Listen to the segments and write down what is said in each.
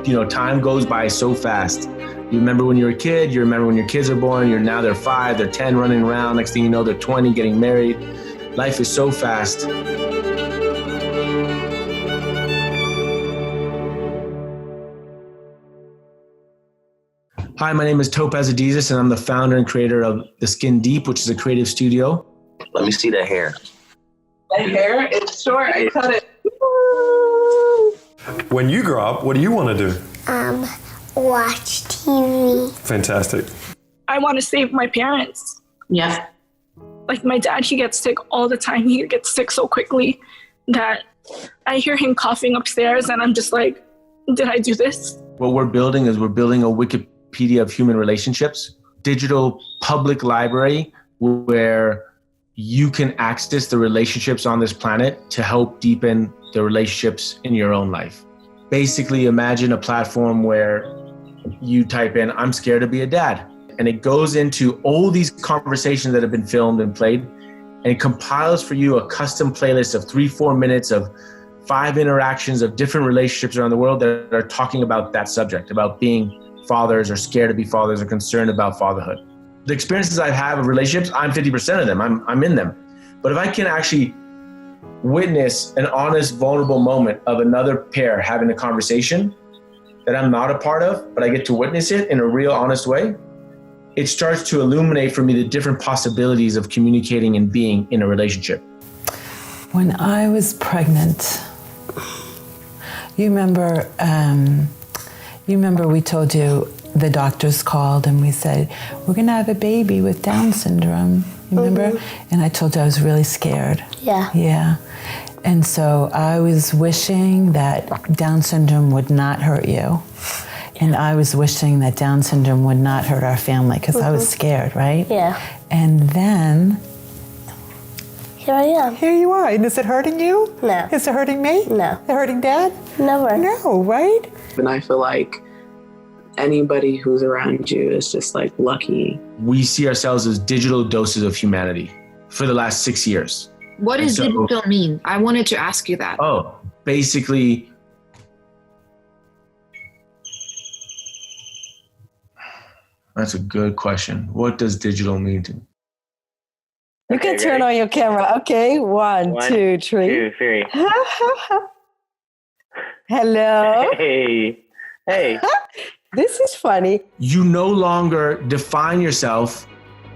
time goes by so fast. You remember when you were a kid, you remember when your kids are born, now they're 5, they're 10 running around. Next thing you know, they're 20 getting married. Life is so fast. Hi, my name is Topaz Adides, and I'm the founder and creator of The Skin Deep, which is a creative studio. Let me see the hair. My hair is short. I cut it. When you grow up, what do you want to do? Watch TV. Fantastic. I want to save my parents. Yeah. Like my dad, he gets sick all the time. He gets sick so quickly that I hear him coughing upstairs and I'm just like, did I do this? What we're building is a Wikipedia of human relationships, digital public library where you can access the relationships on this planet to help deepen the relationships in your own life. Basically, imagine a platform where you type in, I'm scared to be a dad. And it goes into all these conversations that have been filmed and played, and it compiles for you a custom playlist of 3-4 minutes of 5 interactions of different relationships around the world that are talking about that subject, about being fathers or scared to be fathers or concerned about fatherhood. The experiences I have of relationships, I'm 50% of them, I'm in them. But if I can actually witness an honest, vulnerable moment of another pair having a conversation that I'm not a part of, but I get to witness it in a real, honest way, it starts to illuminate for me the different possibilities of communicating and being in a relationship. When I was pregnant, you remember we told you the doctors called and we said, we're gonna have a baby with Down syndrome, remember? Mm-hmm. And I told you I was really scared. Yeah. Yeah. And so I was wishing that Down syndrome would not hurt you. And I was wishing that Down syndrome would not hurt our family because I was scared, right? Yeah. And then here I am. Here you are. And is it hurting you? No. Is it hurting me? No. Is it hurting Dad? Never. No, right? And I feel like anybody who's around you is just like lucky. We see ourselves as digital doses of humanity for the last 6 years. What does digital mean? I wanted to ask you that. Oh, basically, that's a good question. What does digital mean to me? You can turn on your camera. Okay, one, two, three. 2, 3. Hello. Hey. This is funny. You no longer define yourself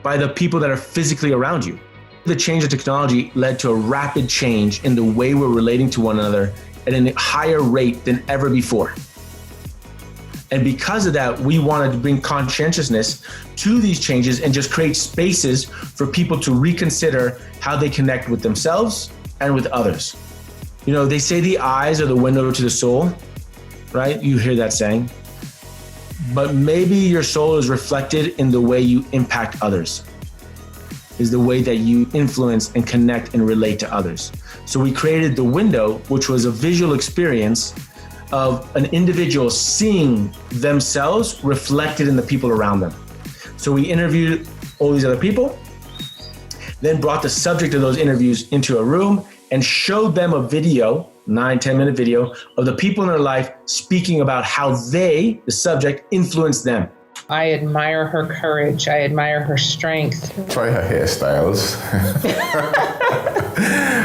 by the people that are physically around you. The change of technology led to a rapid change in the way we're relating to one another at a higher rate than ever before. And because of that, we wanted to bring conscientiousness to these changes and just create spaces for people to reconsider how they connect with themselves and with others. You know, they say the eyes are the window to the soul, right? You hear that saying. But maybe your soul is reflected in the way you impact others, is the way that you influence and connect and relate to others. So we created the window, which was a visual experience of an individual seeing themselves reflected in the people around them. So we interviewed all these other people, then brought the subject of those interviews into a room and showed them a video, 9-10 minute video of the people in their life speaking about how they, the subject, influenced them. I admire her courage. I admire her strength. Try her hairstyles.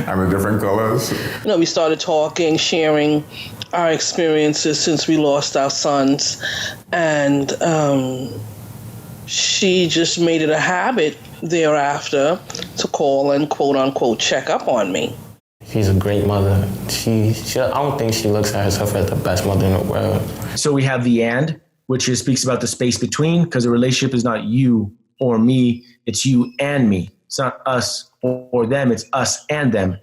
And the different colors. You know, we started talking, sharing our experiences since we lost our sons. And she just made it a habit thereafter to call and quote unquote check up on me. She's a great mother. I don't think she looks at herself as the best mother in the world. So we have the and, which speaks about the space between, because a relationship is not you or me, it's you and me. It's not us or them, it's us and them.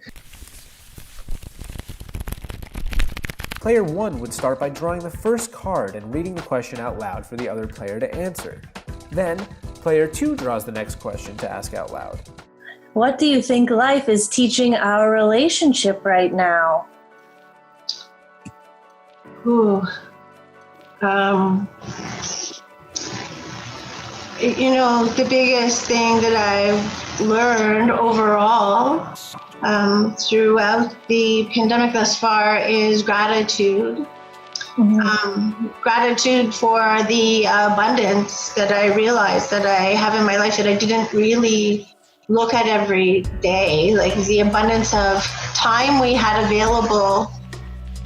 Player 1 would start by drawing the first card and reading the question out loud for the other player to answer. Then, player 2 draws the next question to ask out loud. What do you think life is teaching our relationship right now? You know, the biggest thing that I've learned overall throughout the pandemic thus far is gratitude. Gratitude for the abundance that I realized that I have in my life that I didn't really look at every day, like the abundance of time we had available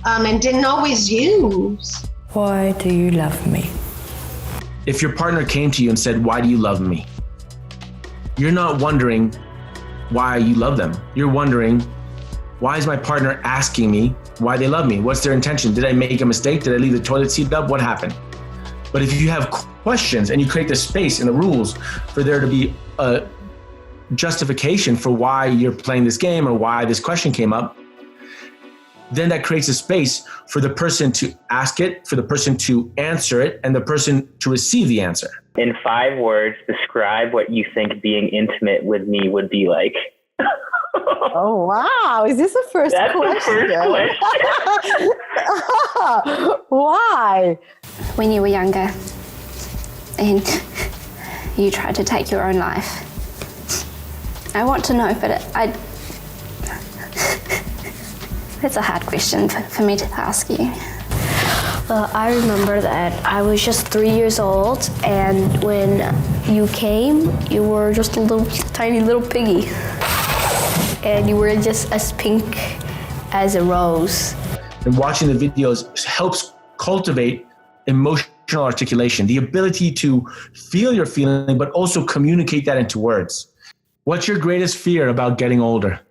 and didn't always use. Why do you love me? If your partner came to you and said, why do you love me? You're not wondering why you love them. You're wondering, why is my partner asking me why they love me? What's their intention? Did I make a mistake? Did I leave the toilet seat up? What happened? But if you have questions and you create the space and the rules for there to be a justification for why you're playing this game or why this question came up, then that creates a space for the person to ask it, for the person to answer it, and the person to receive the answer. In 5 words, describe what you think being intimate with me would be like. Oh, wow. Is this the first question? The first question. Why? When you were younger and you tried to take your own life. I want to know, but it's a hard question for me to ask you. I remember that I was just 3 years old, and when you came, you were just a little tiny little piggy. And you were just as pink as a rose. And watching the videos helps cultivate emotional articulation, the ability to feel your feeling, but also communicate that into words. What's your greatest fear about getting older?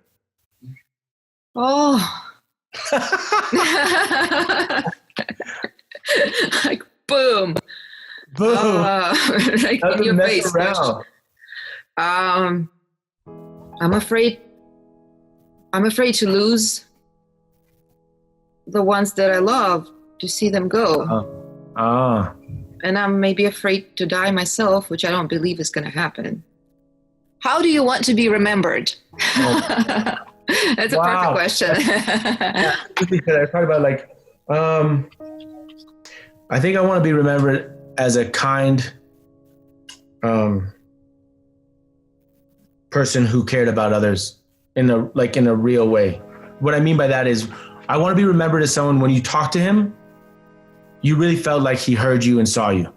Oh. Like boom. Boom. Like in your face. I'm afraid to lose the ones that I love, to see them go. And I'm maybe afraid to die myself, which I don't believe is going to happen. How do you want to be remembered? That's a perfect question. I thought about I think I want to be remembered as a kind person who cared about others in a real way. What I mean by that is I want to be remembered as someone, when you talk to him, you really felt like he heard you and saw you.